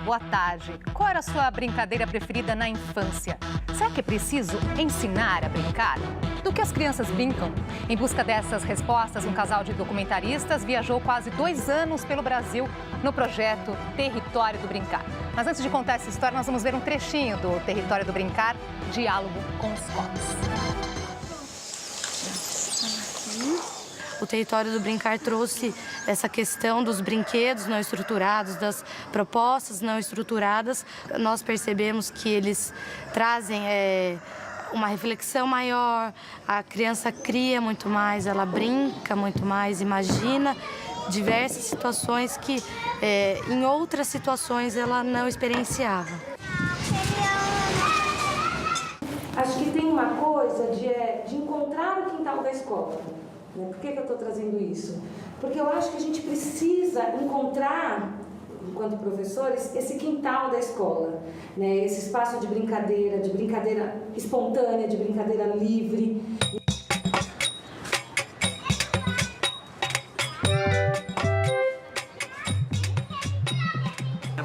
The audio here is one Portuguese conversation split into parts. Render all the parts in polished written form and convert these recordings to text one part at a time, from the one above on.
boa tarde. Qual era a sua brincadeira preferida na infância? Será que é preciso ensinar a brincar? Do que as crianças brincam? Em busca dessas respostas, um casal de documentaristas viajou quase 2 anos pelo Brasil no projeto Território do Brincar. Mas antes de contar essa história, nós vamos ver um trechinho do Território do Brincar, Diálogo com os Cops. O Território do Brincar trouxe essa questão dos brinquedos não estruturados, das propostas não estruturadas. Nós percebemos que eles trazem uma reflexão maior, a criança cria muito mais, ela brinca muito mais, imagina diversas situações que em outras situações ela não experienciava. Acho que tem uma coisa de encontrar o quintal da escola. Por que eu estou trazendo isso? Porque eu acho que a gente precisa encontrar, enquanto professores, esse quintal da escola, né? Esse espaço de brincadeira espontânea, de brincadeira livre.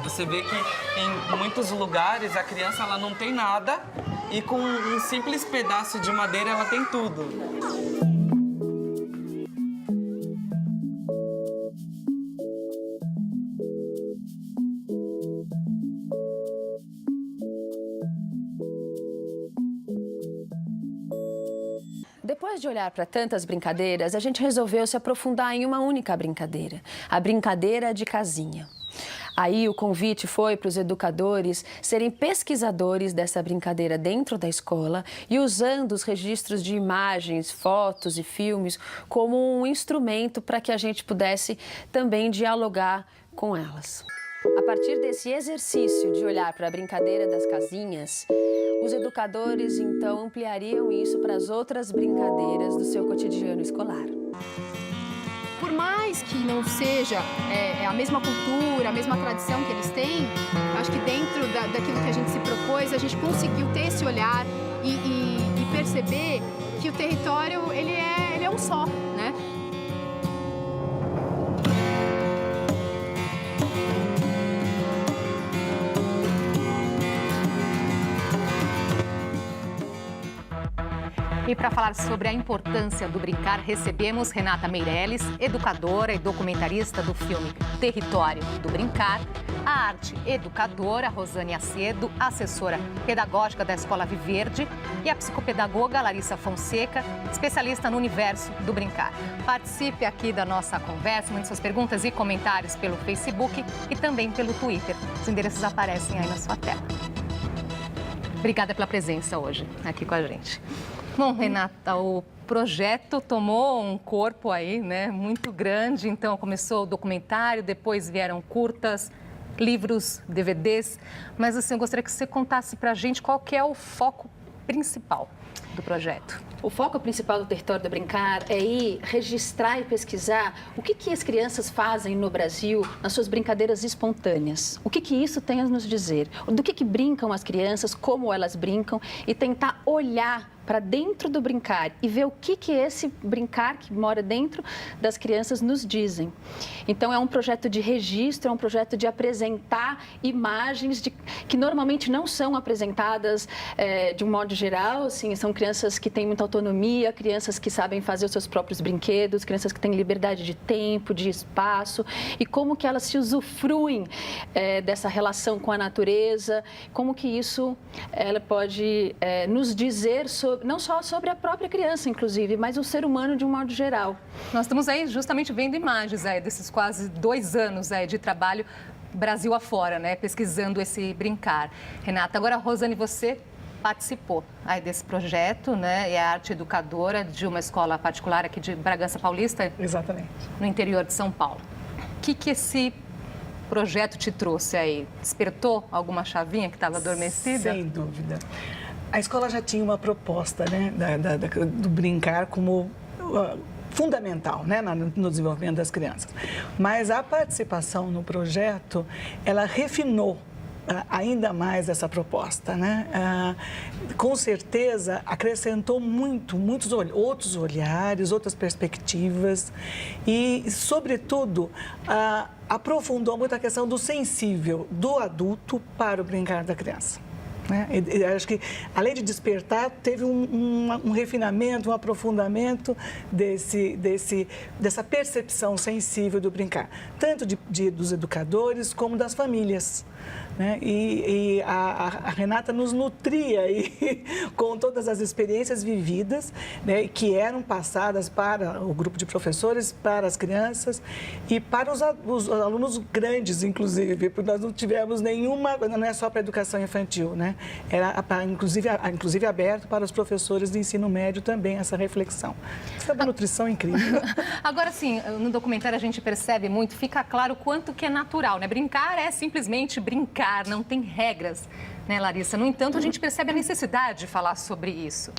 Você vê que em muitos lugares a criança ela não tem nada e com um simples pedaço de madeira ela tem tudo. Depois de olhar para tantas brincadeiras, a gente resolveu se aprofundar em uma única brincadeira, a brincadeira de casinha. Aí o convite foi para os educadores serem pesquisadores dessa brincadeira dentro da escola e usando os registros de imagens, fotos e filmes como um instrumento para que a gente pudesse também dialogar com elas. A partir desse exercício de olhar para a brincadeira das casinhas, os educadores então ampliariam isso para as outras brincadeiras do seu cotidiano escolar. Por mais que não seja a mesma cultura, a mesma tradição que eles têm, acho que dentro daquilo que a gente se propôs, a gente conseguiu ter esse olhar e perceber que o território ele é um só, né? E para falar sobre a importância do brincar, recebemos Renata Meirelles, educadora e documentarista do filme Território do Brincar, a arte educadora Rosane Acedo, assessora pedagógica da Escola Viverde, e a psicopedagoga Larissa Fonseca, especialista no universo do brincar. Participe aqui da nossa conversa, mande suas perguntas e comentários pelo Facebook e também pelo Twitter. Os endereços aparecem aí na sua tela. Obrigada pela presença hoje aqui com a gente. Bom, Renata, o projeto tomou um corpo aí, né, muito grande. Então, começou o documentário, depois vieram curtas, livros, DVDs. Mas, assim, eu gostaria que você contasse pra gente qual que é o foco principal do projeto. O foco principal do Território do Brincar é ir registrar e pesquisar o que as crianças fazem no Brasil nas suas brincadeiras espontâneas. O que isso tem a nos dizer? Do que brincam as crianças, como elas brincam e tentar olhar para dentro do brincar e ver o que esse brincar que mora dentro das crianças nos dizem. Então, é um projeto de registro, é um projeto de apresentar imagens que normalmente não são apresentadas de um modo geral. Assim, são crianças que têm muita autonomia, crianças que sabem fazer os seus próprios brinquedos, crianças que têm liberdade de tempo, de espaço, e como que elas se usufruem dessa relação com a natureza, como que isso ela pode nos dizer não só sobre a própria criança, inclusive, mas o ser humano de um modo geral. Nós estamos aí justamente vendo imagens aí desses quase 2 anos aí de trabalho Brasil afora, né, pesquisando esse brincar. Renata, agora, Rosane, você participou aí desse projeto, né, é arte educadora de uma escola particular aqui de Bragança Paulista. Exatamente. No interior de São Paulo. O que esse projeto te trouxe aí? Despertou alguma chavinha que estava adormecida? Sem dúvida. A escola já tinha uma proposta, né, do brincar como fundamental, né, no desenvolvimento das crianças. Mas a participação no projeto, ela refinou ainda mais essa proposta, né? Com certeza acrescentou muitos outros olhares, outras perspectivas e, sobretudo, aprofundou muito a questão do sensível do adulto para o brincar da criança. Eu acho que, além de despertar, teve um refinamento, um aprofundamento dessa percepção sensível do brincar, tanto dos educadores como das famílias. E a Renata nos nutria aí, com todas as experiências vividas, né, que eram passadas para o grupo de professores, para as crianças e para os alunos grandes, inclusive, porque nós não tivemos nenhuma, não é só para a educação infantil, né? Era inclusive aberto para os professores de ensino médio também essa reflexão. Isso é uma nutrição incrível. Agora, sim, no documentário a gente percebe muito, fica claro o quanto que é natural, né? Brincar é simplesmente brincar. Não tem regras, né, Larissa? No entanto, a gente percebe a necessidade de falar sobre isso.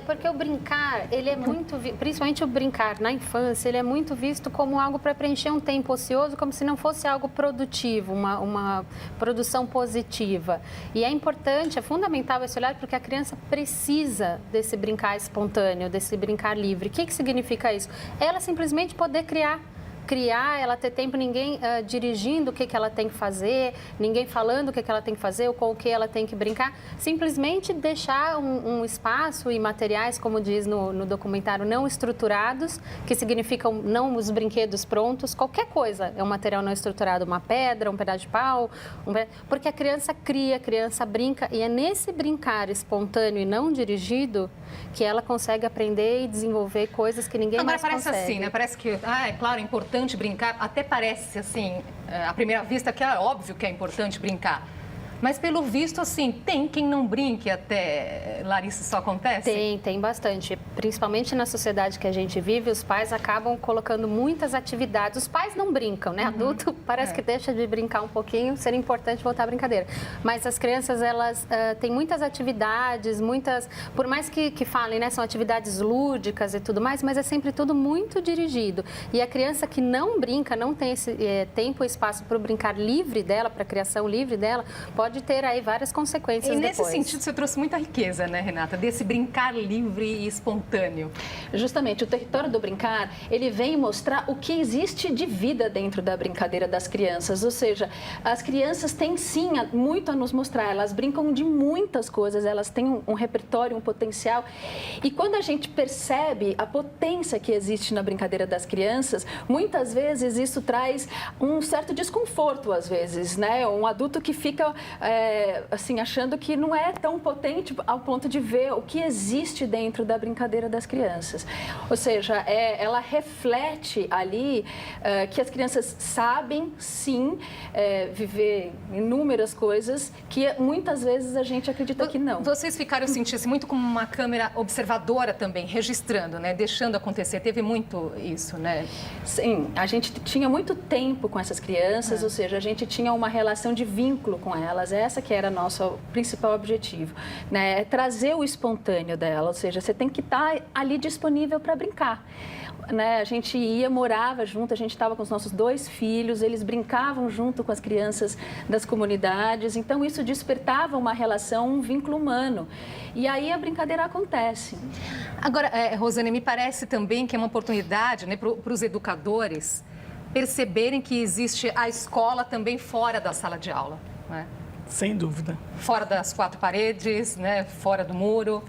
Porque o brincar, ele é muito, principalmente o brincar na infância, ele é muito visto como algo para preencher um tempo ocioso, como se não fosse algo produtivo, uma produção positiva. E é importante, é fundamental esse olhar, porque a criança precisa desse brincar espontâneo, desse brincar livre. O que significa isso? Ela simplesmente poder criar, ela ter tempo, ninguém dirigindo o que ela tem que fazer, ninguém falando o que ela tem que fazer ou com o que ela tem que brincar, simplesmente deixar um espaço e materiais, como diz no documentário, não estruturados, que significam não os brinquedos prontos, qualquer coisa é um material não estruturado, uma pedra, um pedaço de pau, porque a criança cria, a criança brinca, e é nesse brincar espontâneo e não dirigido que ela consegue aprender e desenvolver coisas que ninguém mais consegue. Agora parece assim, né? Parece que, é claro, é importante brincar, até parece assim, à primeira vista, que é óbvio que é importante brincar. Mas, pelo visto, assim, tem quem não brinque até, Larissa, isso acontece? Tem bastante. Principalmente na sociedade que a gente vive, os pais acabam colocando muitas atividades. Os pais não brincam, né? Adulto parece que deixa de brincar um pouquinho, seria importante voltar à brincadeira. Mas as crianças, elas têm muitas atividades, por mais que falem, né? São atividades lúdicas e tudo mais, mas é sempre tudo muito dirigido. E a criança que não brinca, não tem esse tempo e espaço para o brincar livre dela, para a criação livre dela, pode ter aí várias consequências depois. E nesse sentido, você trouxe muita riqueza, né, Renata? Desse brincar livre e espontâneo. Justamente, o território do brincar, ele vem mostrar o que existe de vida dentro da brincadeira das crianças. Ou seja, as crianças têm sim muito a nos mostrar. Elas brincam de muitas coisas, elas têm um repertório, um potencial. E quando a gente percebe a potência que existe na brincadeira das crianças, muitas vezes isso traz um certo desconforto, às vezes, né? Um adulto que fica assim, achando que não é tão potente ao ponto de ver o que existe dentro da brincadeira das crianças. Ou seja, ela reflete ali que as crianças sabem, sim, viver inúmeras coisas que muitas vezes a gente acredita que não. Vocês ficaram sentindo muito como uma câmera observadora também, registrando, né? Deixando acontecer. Teve muito isso, né? Sim, a gente tinha muito tempo com essas crianças, ou seja, a gente tinha uma relação de vínculo com elas. Essa que era nosso principal objetivo, né? É trazer o espontâneo dela, ou seja, você tem que estar ali disponível para brincar. Né? A gente morava junto, a gente estava com os nossos 2 filhos, eles brincavam junto com as crianças das comunidades, então isso despertava uma relação, um vínculo humano. E aí a brincadeira acontece. Agora, Rosane, me parece também que é uma oportunidade, né, para os educadores perceberem que existe a escola também fora da sala de aula, né? Sem dúvida. Fora das 4 paredes, né? Fora do muro.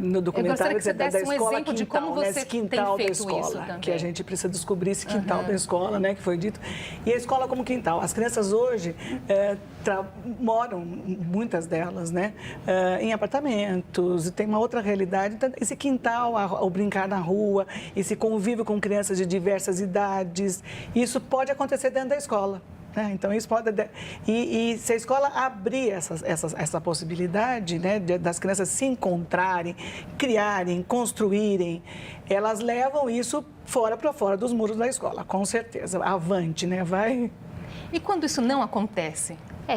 No documentário você da escola, um exemplo quintal, de como você esse quintal tem da feito escola, isso também. que a gente precisa descobrir esse quintal da escola, né, que foi dito. E a escola como quintal. As crianças hoje moram, muitas delas, né, em apartamentos, tem uma outra realidade. Então, esse quintal, o brincar na rua, esse convívio com crianças de diversas idades, isso pode acontecer dentro da escola. Então, isso pode... E se a escola abrir essa possibilidade, né, das crianças se encontrarem, criarem, construírem, elas levam isso para fora dos muros da escola, com certeza. Avante, né? Vai... E quando isso não acontece?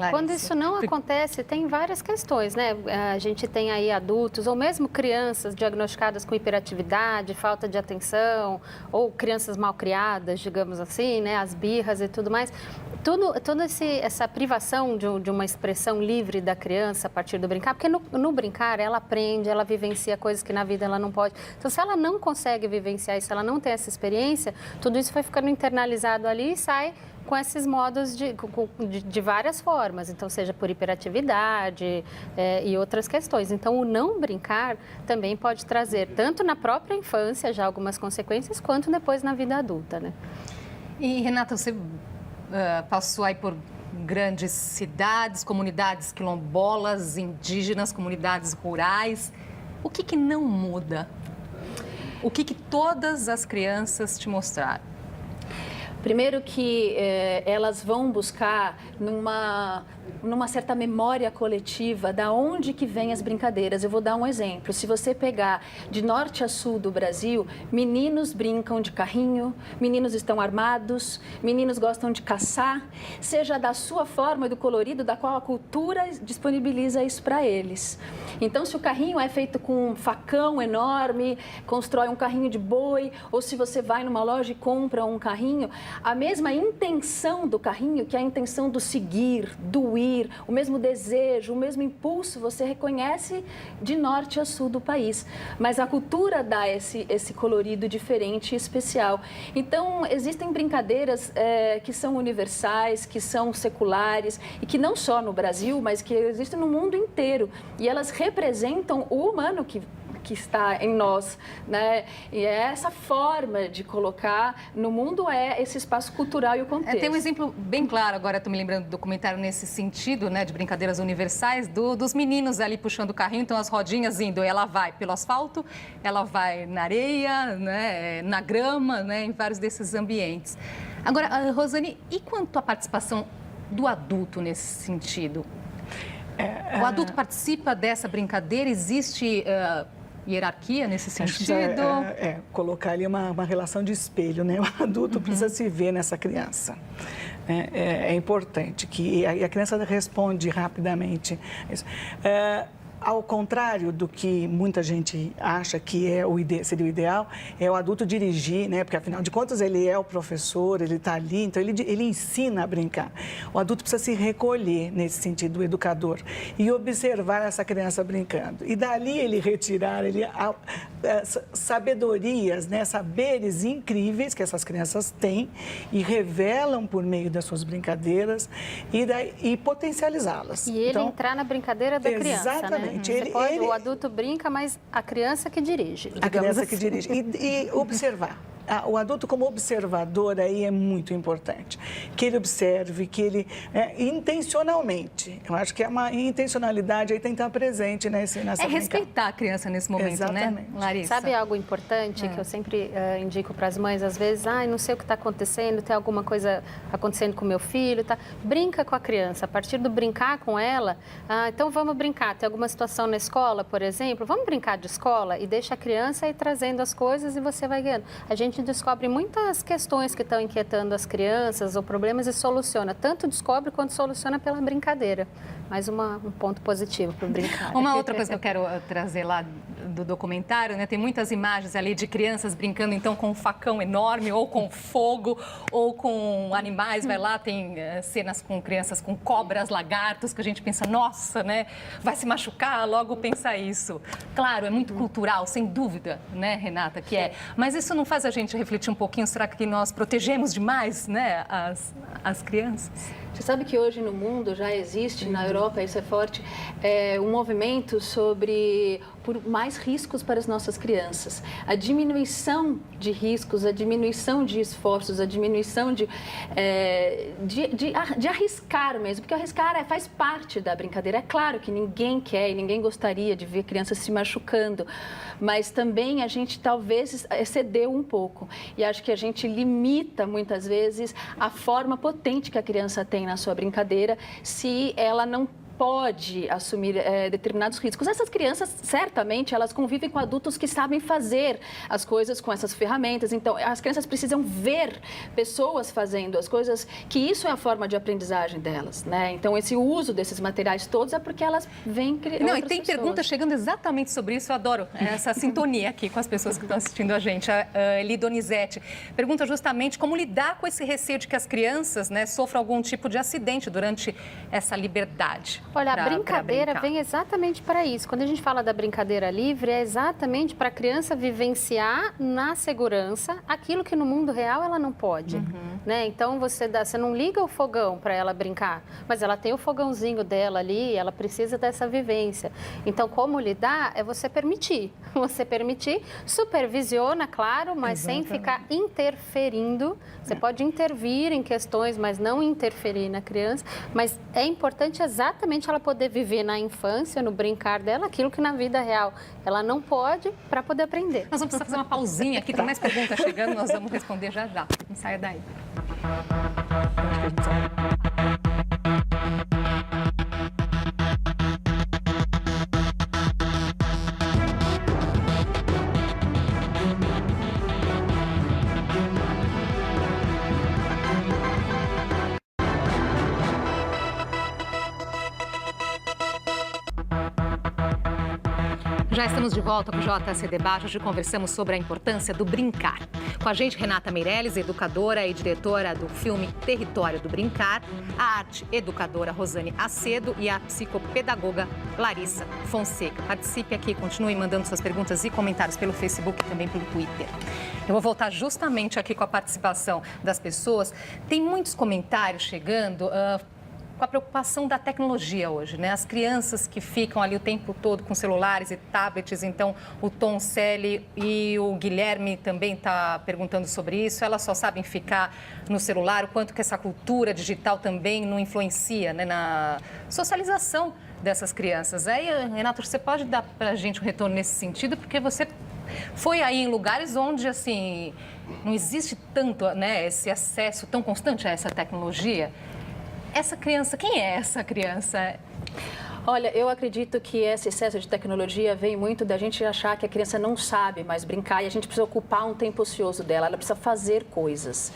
Quando isso não acontece, tem várias questões, né? A gente tem aí adultos ou mesmo crianças diagnosticadas com hiperatividade, falta de atenção, ou crianças mal criadas, digamos assim, né? As birras e tudo mais. Toda essa privação de uma expressão livre da criança a partir do brincar, porque no brincar ela aprende, ela vivencia coisas que na vida ela não pode. Então, se ela não consegue vivenciar isso, ela não tem essa experiência, tudo isso vai ficando internalizado ali e sai com esses modos de várias formas, então seja por hiperatividade e outras questões. Então, o não brincar também pode trazer, tanto na própria infância, já algumas consequências, quanto depois na vida adulta, né? E, Renata, você passou aí por grandes cidades, comunidades quilombolas, indígenas, comunidades rurais. O que não muda? O que todas as crianças te mostraram? Primeiro que elas vão buscar numa certa memória coletiva da onde que vêm as brincadeiras. Eu vou dar um exemplo. Se você pegar de norte a sul do Brasil, meninos brincam de carrinho, meninos estão armados, meninos gostam de caçar, seja da sua forma e do colorido da qual a cultura disponibiliza isso para eles. Então, se o carrinho é feito com um facão enorme, constrói um carrinho de boi, ou se você vai numa loja e compra um carrinho, a mesma intenção do carrinho, que é a intenção do seguir, do ir, o mesmo desejo, o mesmo impulso, você reconhece de norte a sul do país. Mas a cultura dá esse colorido diferente e especial. Então, existem brincadeiras que são universais, que são seculares e que não só no Brasil, mas que existem no mundo inteiro. E elas representam o humano que está em nós, né? E essa forma de colocar no mundo esse espaço cultural e o contexto. Tem um exemplo bem claro, agora estou me lembrando do documentário nesse sentido, né, de brincadeiras universais, dos meninos ali puxando o carrinho, então as rodinhas indo, ela vai pelo asfalto, ela vai na areia, né, na grama, né, em vários desses ambientes. Agora, Rosane, e quanto à participação do adulto nesse sentido? O adulto participa dessa brincadeira? Existe hierarquia nesse sentido? Colocar ali uma relação de espelho, né? O adulto precisa se ver nessa criança. É importante que a criança responde rapidamente. Ao contrário do que muita gente acha que seria o ideal, é o adulto dirigir, né? Porque, afinal de contas, ele é o professor, ele está ali, então ele ensina a brincar. O adulto precisa se recolher, nesse sentido, o educador, e observar essa criança brincando. E dali ele retirar sabedorias, né? Saberes incríveis que essas crianças têm e revelam por meio das suas brincadeiras e potencializá-las. E ele entrar na brincadeira da criança, exatamente. Né? O adulto brinca, mas a criança que dirige. A criança que dirige. E observar. O adulto como observador aí é muito importante. Que ele observe, que ele intencionalmente. Eu acho que uma intencionalidade aí tem que estar presente nessa respeitar a criança nesse momento, exatamente, né, Larissa? Sabe algo importante que eu sempre indico para as mães, às vezes, não sei o que está acontecendo, tem alguma coisa acontecendo com meu filho, tá? Brinca com a criança. A partir do brincar com ela, então vamos brincar. Tem alguma situação na escola, por exemplo, vamos brincar de escola e deixa a criança ir trazendo as coisas e você vai ganhando. A gente descobre muitas questões que estão inquietando as crianças ou problemas e soluciona. Tanto descobre quanto soluciona pela brincadeira. Mais um ponto positivo para o brincar. Uma outra coisa que eu quero trazer lá do documentário, né? Tem muitas imagens ali de crianças brincando então com um facão enorme ou com fogo ou com animais. Vai lá, tem cenas com crianças com cobras, lagartos, que a gente pensa, nossa, né? Vai se machucar, logo pensa isso. Claro, é muito cultural, sem dúvida, né, Renata, que é. Mas isso não faz a gente refletir um pouquinho, será que nós protegemos demais, né, as crianças? Você sabe que hoje no mundo já existe, na Europa isso é forte, um movimento por mais riscos para as nossas crianças. A diminuição de riscos, a diminuição de esforços, a diminuição de arriscar mesmo, porque arriscar faz parte da brincadeira. É claro que ninguém quer e ninguém gostaria de ver crianças se machucando, mas também a gente talvez excedeu um pouco. E acho que a gente limita muitas vezes a forma potente que a criança tem na sua brincadeira se ela não pode assumir determinados riscos. Essas crianças, certamente, elas convivem com adultos que sabem fazer as coisas com essas ferramentas. Então, as crianças precisam ver pessoas fazendo as coisas, que isso é a forma de aprendizagem delas, né? Então, esse uso desses materiais todos é porque elas vêm criando. Não, e tem perguntas chegando exatamente sobre isso. Eu adoro essa sintonia aqui com as pessoas que estão assistindo a gente. A Eli Donizete pergunta justamente como lidar com esse receio de que as crianças, né, sofram algum tipo de acidente durante essa liberdade. Olha, a brincadeira vem exatamente para isso. Quando a gente fala da brincadeira livre, é exatamente para a criança vivenciar na segurança aquilo que no mundo real ela não pode, né? Então, você não liga o fogão para ela brincar, mas ela tem o fogãozinho dela ali, ela precisa dessa vivência. Então, como lidar é você permitir. Você permitir, supervisiona, claro, mas sem ficar interferindo. Você pode intervir em questões, mas não interferir na criança. Mas é importante exatamente ela poder viver na infância, no brincar dela, aquilo que na vida real ela não pode, para poder aprender. Nós vamos precisar fazer uma pausinha aqui, tem mais perguntas chegando, nós vamos responder já já. Não saia daí. Já estamos de volta com o JC Debate. Hoje conversamos sobre a importância do brincar. Com a gente, Renata Meirelles, educadora e diretora do filme Território do Brincar, a arte educadora Rosane Acedo e a psicopedagoga Larissa Fonseca. Participe aqui, continue mandando suas perguntas e comentários pelo Facebook e também pelo Twitter. Eu vou voltar justamente aqui com a participação das pessoas. Tem muitos comentários chegando com a preocupação da tecnologia hoje, né? As crianças que ficam ali o tempo todo com celulares e tablets, então o Tom Selle e o Guilherme também está perguntando sobre isso, elas só sabem ficar no celular, o quanto que essa cultura digital também não influencia, né, na socialização dessas crianças. Aí, Renato, você pode dar para a gente um retorno nesse sentido, porque você foi aí em lugares onde, assim, não existe tanto, né, esse acesso tão constante a essa tecnologia. Essa criança, quem é essa criança? Olha, eu acredito que esse excesso de tecnologia vem muito da gente achar que a criança não sabe mais brincar e a gente precisa ocupar um tempo ocioso dela, ela precisa fazer coisas.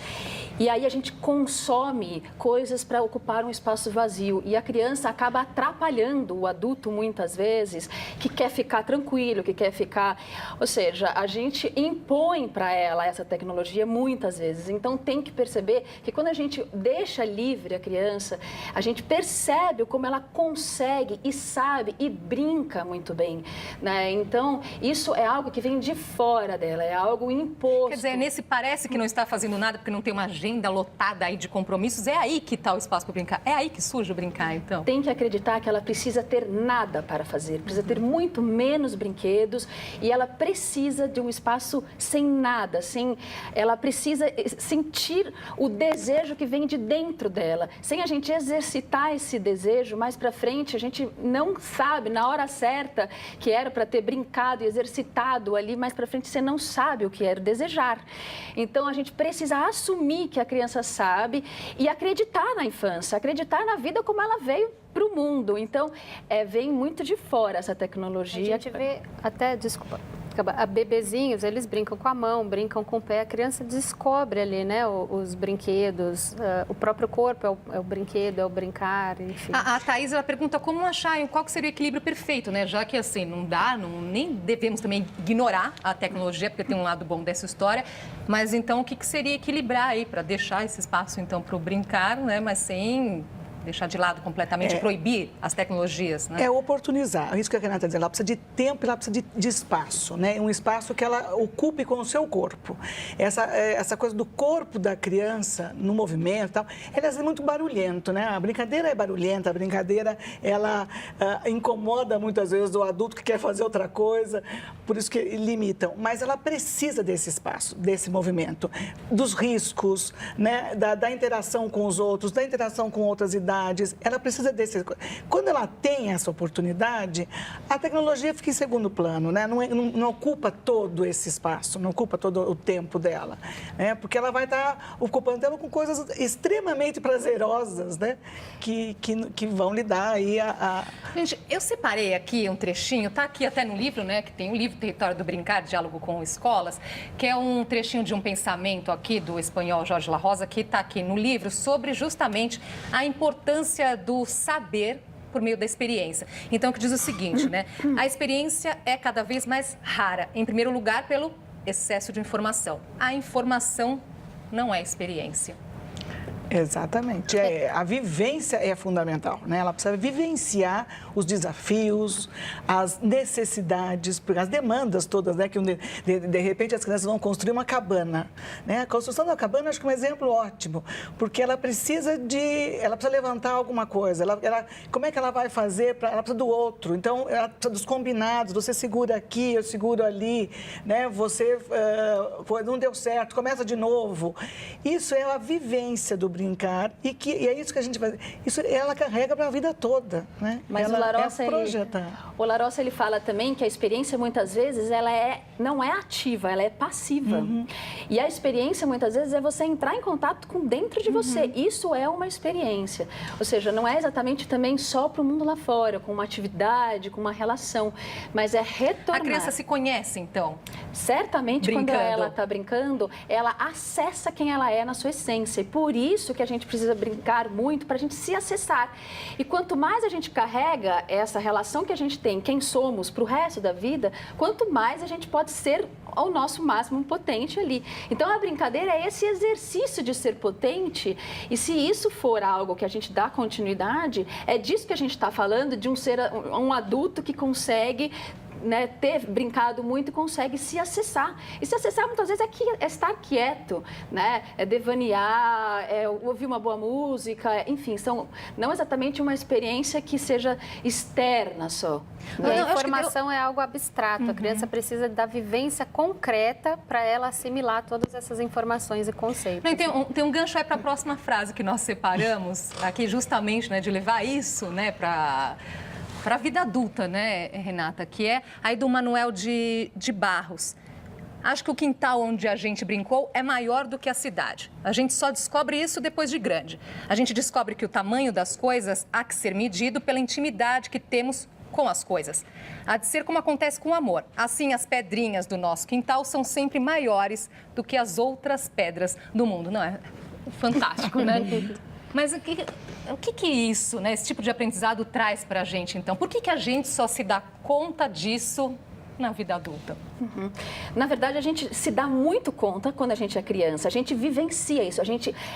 E aí a gente consome coisas para ocupar um espaço vazio e a criança acaba atrapalhando o adulto muitas vezes, que quer ficar tranquilo, que quer ficar... Ou seja, a gente impõe para ela essa tecnologia muitas vezes. Então tem que perceber que quando a gente deixa livre a criança, a gente percebe como ela consegue e sabe e brinca muito bem, né? Então isso é algo que vem de fora dela, é algo imposto. Quer dizer, nesse parece que não está fazendo nada porque não tem uma agenda lotada aí de compromissos, é aí que está o espaço para brincar, é aí que surge o brincar, então. Tem que acreditar que ela precisa ter nada para fazer, precisa ter muito menos brinquedos e ela precisa de um espaço sem nada, ela precisa sentir o desejo que vem de dentro dela. Sem a gente exercitar esse desejo, mais para frente a gente não sabe na hora certa que era para ter brincado e exercitado ali, mais para frente você não sabe o que era desejar. Então a gente precisa assumir que a criança sabe e acreditar na infância, acreditar na vida como ela veio para o mundo. Então, vem muito de fora essa tecnologia. A gente vê até, desculpa, bebezinhos, eles brincam com a mão, brincam com o pé, a criança descobre ali, né, os brinquedos, o próprio corpo é o brinquedo, é o brincar, enfim. A Thaís, ela pergunta como achar, qual que seria o equilíbrio perfeito, né, já que assim, não dá, nem devemos também ignorar a tecnologia, porque tem um lado bom dessa história, mas então o que seria equilibrar aí para deixar esse espaço então para o brincar, né, mas sem deixar de lado completamente, proibir as tecnologias, né? É oportunizar, é isso que a Renata está dizendo, ela precisa de tempo, ela precisa de espaço, né? Um espaço que ela ocupe com o seu corpo. Essa coisa do corpo da criança no movimento, tal, ela é muito barulhento, né? A brincadeira é barulhenta, a brincadeira, ela incomoda muitas vezes o adulto que quer fazer outra coisa, por isso que limitam. Mas ela precisa desse espaço, desse movimento, dos riscos, né? Da interação com os outros, da interação com outras idades, atividades, ela precisa desse... Quando ela tem essa oportunidade, a tecnologia fica em segundo plano, né? Não ocupa todo esse espaço, não ocupa todo o tempo dela, né? Porque ela vai estar ocupando tempo com coisas extremamente prazerosas, né? Que vão lhe dar aí Gente, eu separei aqui um trechinho, tá aqui até no livro, né? Que tem o livro Território do Brincar, Diálogo com Escolas, que é um trechinho de um pensamento aqui do espanhol Jorge La Rosa, que está aqui no livro, sobre justamente a importância do saber por meio da experiência. Então, que diz o seguinte, né? A experiência é cada vez mais rara, em primeiro lugar, pelo excesso de informação. A informação não é experiência. Exatamente. A vivência é fundamental, né? Ela precisa vivenciar os desafios, as necessidades, as demandas todas, né? Que de repente as crianças vão construir uma cabana, né? A construção da cabana acho que é um exemplo ótimo, porque ela precisa levantar alguma coisa. Como é que ela vai fazer? Ela precisa do outro. Então, ela precisa dos combinados. Você segura aqui, eu seguro ali, né? Você não deu certo, começa de novo. Isso é a vivência do brincar e é isso que a gente faz. Isso ela carrega para a vida toda, né? Mas ela o La Roça, ele fala também que a experiência muitas vezes não é ativa, ela é passiva. E a experiência muitas vezes é você entrar em contato com dentro de você. Isso é uma experiência. Ou seja, não é exatamente também só para o mundo lá fora, com uma atividade, com uma relação, mas é retornar. A criança se conhece, então? Certamente, brincando. Quando ela está brincando, ela acessa quem ela é na sua essência. E por isso que a gente precisa brincar muito para a gente se acessar. E quanto mais a gente carrega essa relação que a gente tem, quem somos para o resto da vida, quanto mais a gente pode ser ao nosso máximo potente ali. Então, a brincadeira é esse exercício de ser potente, e se isso for algo que a gente dá continuidade, é disso que a gente está falando, de um adulto que consegue, né, ter brincado muito e consegue se acessar. E se acessar muitas vezes é estar quieto, né? É devanear, é ouvir uma boa música, enfim, não exatamente uma experiência que seja externa só. Né? A informação é algo abstrato, a criança precisa da vivência concreta para ela assimilar todas essas informações e conceitos. Não, tem um gancho aí para a próxima frase que nós separamos aqui, justamente, né, de levar isso, né, para a vida adulta, né, Renata, que é aí do Manuel de Barros. Acho que o quintal onde a gente brincou é maior do que a cidade. A gente só descobre isso depois de grande. A gente descobre que o tamanho das coisas há que ser medido pela intimidade que temos com as coisas. Há de ser como acontece com o amor. Assim, as pedrinhas do nosso quintal são sempre maiores do que as outras pedras do mundo. Não é? Fantástico, né? Mas o que isso, né, esse tipo de aprendizado traz para a gente, então? Por que a gente só se dá conta disso na vida adulta? Na verdade, a gente se dá muito conta quando a gente é criança. A gente vivencia isso,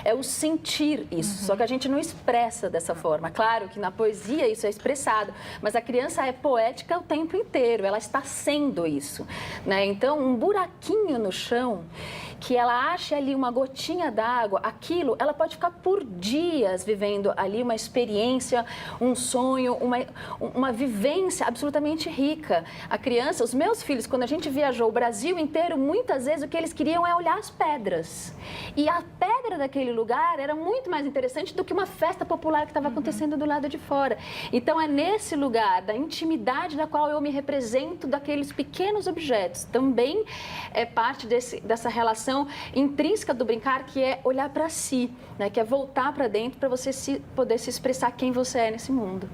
é o sentir isso. Só que a gente não expressa dessa forma. Claro que na poesia isso é expressado, mas a criança é poética o tempo inteiro. Ela está sendo isso, né? Então, um buraquinho no chão, que ela ache ali uma gotinha d'água, aquilo, ela pode ficar por dias vivendo ali uma experiência, um sonho, uma vivência absolutamente rica. A criança, os meus filhos, quando a gente viajou o Brasil inteiro, muitas vezes o que eles queriam é olhar as pedras. E a pedra daquele lugar era muito mais interessante do que uma festa popular que estava acontecendo do lado de fora. Então, é nesse lugar da intimidade da qual eu me represento daqueles pequenos objetos. Também é parte dessa relação intrínseca do brincar, que é olhar para si, né? Que é voltar para dentro para você poder se expressar quem você é nesse mundo.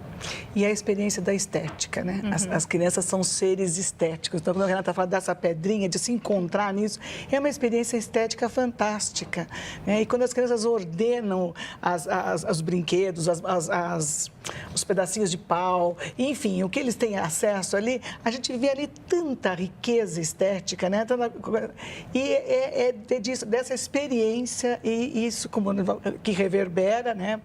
E a experiência da estética, né? As crianças são seres estéticos. Então, quando a Renata fala dessa pedrinha, de se encontrar nisso, é uma experiência estética fantástica, né? E quando as crianças ordenam os brinquedos, os pedacinhos de pau, enfim, o que eles têm acesso ali, a gente vê ali tanta riqueza estética, né? E dessa experiência e isso que reverbera, né,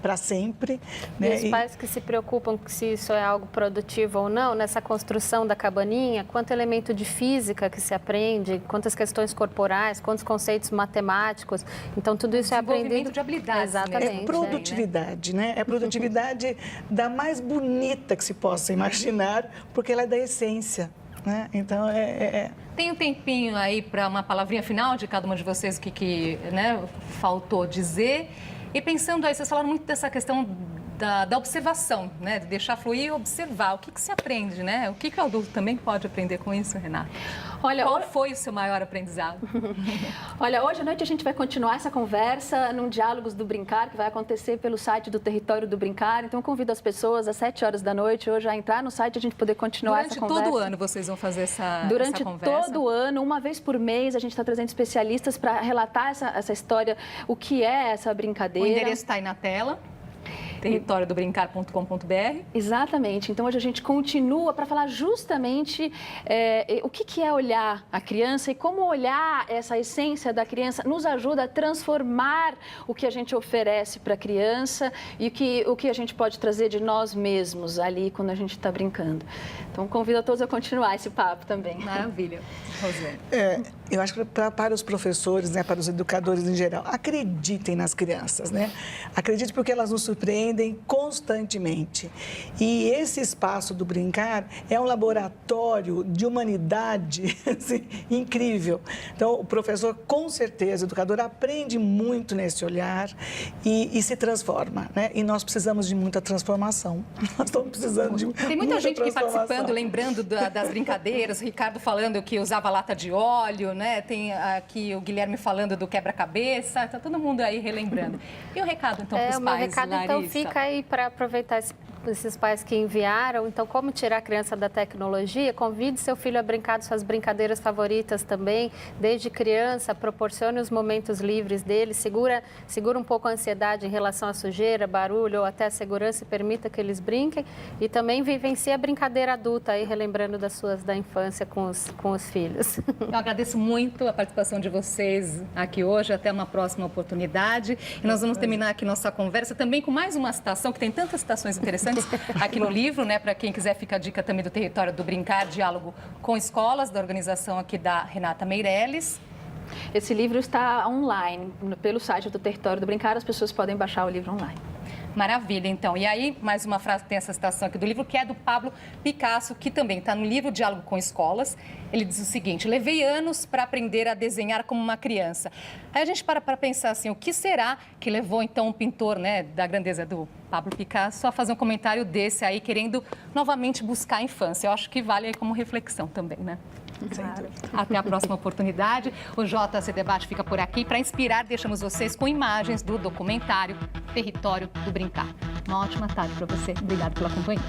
para sempre. Né? E os pais que se preocupam se isso é algo produtivo ou não, nessa construção da cabaninha, quanto elemento de física que se aprende, quantas questões corporais, quantos conceitos matemáticos. Então, tudo isso é aprendido. Desenvolvimento de habilidades. Exatamente. É produtividade, né? É produtividade da mais bonita que se possa imaginar, porque ela é da essência, né? Então, Tem um tempinho aí para uma palavrinha final de cada uma de vocês, o que né, faltou dizer. E pensando aí, vocês falaram muito dessa questão da observação, né? De deixar fluir e observar. O que se aprende, né? O que o adulto também pode aprender com isso, Renata? Olha, qual foi o seu maior aprendizado? Olha, hoje à noite a gente vai continuar essa conversa num Diálogos do Brincar, que vai acontecer pelo site do Território do Brincar. Então, convido as pessoas às 7 horas da noite hoje a entrar no site e a gente poder continuar essa conversa. Durante todo o ano vocês vão fazer essa conversa? Durante todo o ano, uma vez por mês, a gente está trazendo especialistas para relatar essa história, o que é essa brincadeira. O endereço está aí na tela. territoriodobrincar.com.br. Exatamente. Então, hoje a gente continua para falar justamente o que é olhar a criança e como olhar essa essência da criança nos ajuda a transformar o que a gente oferece para a criança e o que a gente pode trazer de nós mesmos ali quando a gente está brincando. Então, convido a todos a continuar esse papo também. Maravilha. Rosane. Eu acho que para os professores, né, para os educadores em geral, acreditem nas crianças, né? Acreditem porque elas nos surpreendem constantemente. E esse espaço do Brincar é um laboratório de humanidade assim, incrível. Então, o professor, com certeza, o educador, aprende muito nesse olhar e se transforma, né? E nós precisamos de muita transformação. Nós estamos precisando de Tem muita gente aqui participando, lembrando das brincadeiras, o Ricardo falando que usava lata de óleo, né? Tem aqui o Guilherme falando do quebra-cabeça, tá todo mundo aí relembrando. E o recado, então, para os pais, o meu recado, Larissa? então, fica aí para aproveitar esses pais que enviaram. Então, como tirar a criança da tecnologia? Convide seu filho a brincar de suas brincadeiras favoritas também. Desde criança, proporcione os momentos livres dele. Segura um pouco a ansiedade em relação à sujeira, barulho ou até a segurança e permita que eles brinquem. E também vivencie a brincadeira adulta aí, relembrando da infância com os filhos. Eu agradeço muito a participação de vocês aqui hoje. Até uma próxima oportunidade. E nós vamos terminar aqui nossa conversa também com mais uma citação, que tem tantas citações interessantes aqui no livro, né? Para quem quiser, fica a dica também do Território do Brincar, Diálogo com Escolas, da organização aqui da Renata Meirelles. Esse livro está online, pelo site do Território do Brincar, as pessoas podem baixar o livro online. Maravilha, então. E aí, mais uma frase que tem essa citação aqui do livro, que é do Pablo Picasso, que também está no livro Diálogo com Escolas. Ele diz o seguinte: levei anos para aprender a desenhar como uma criança. Aí a gente para pensar assim, o que será que levou, então, um pintor, né, da grandeza do Pablo Picasso a fazer um comentário desse aí, querendo novamente buscar a infância? Eu acho que vale aí como reflexão também, né? Claro. Até a próxima oportunidade. O JC Debate fica por aqui. Para inspirar, deixamos vocês com imagens do documentário Território do Brincar. Uma ótima tarde para você. Obrigada pela companhia.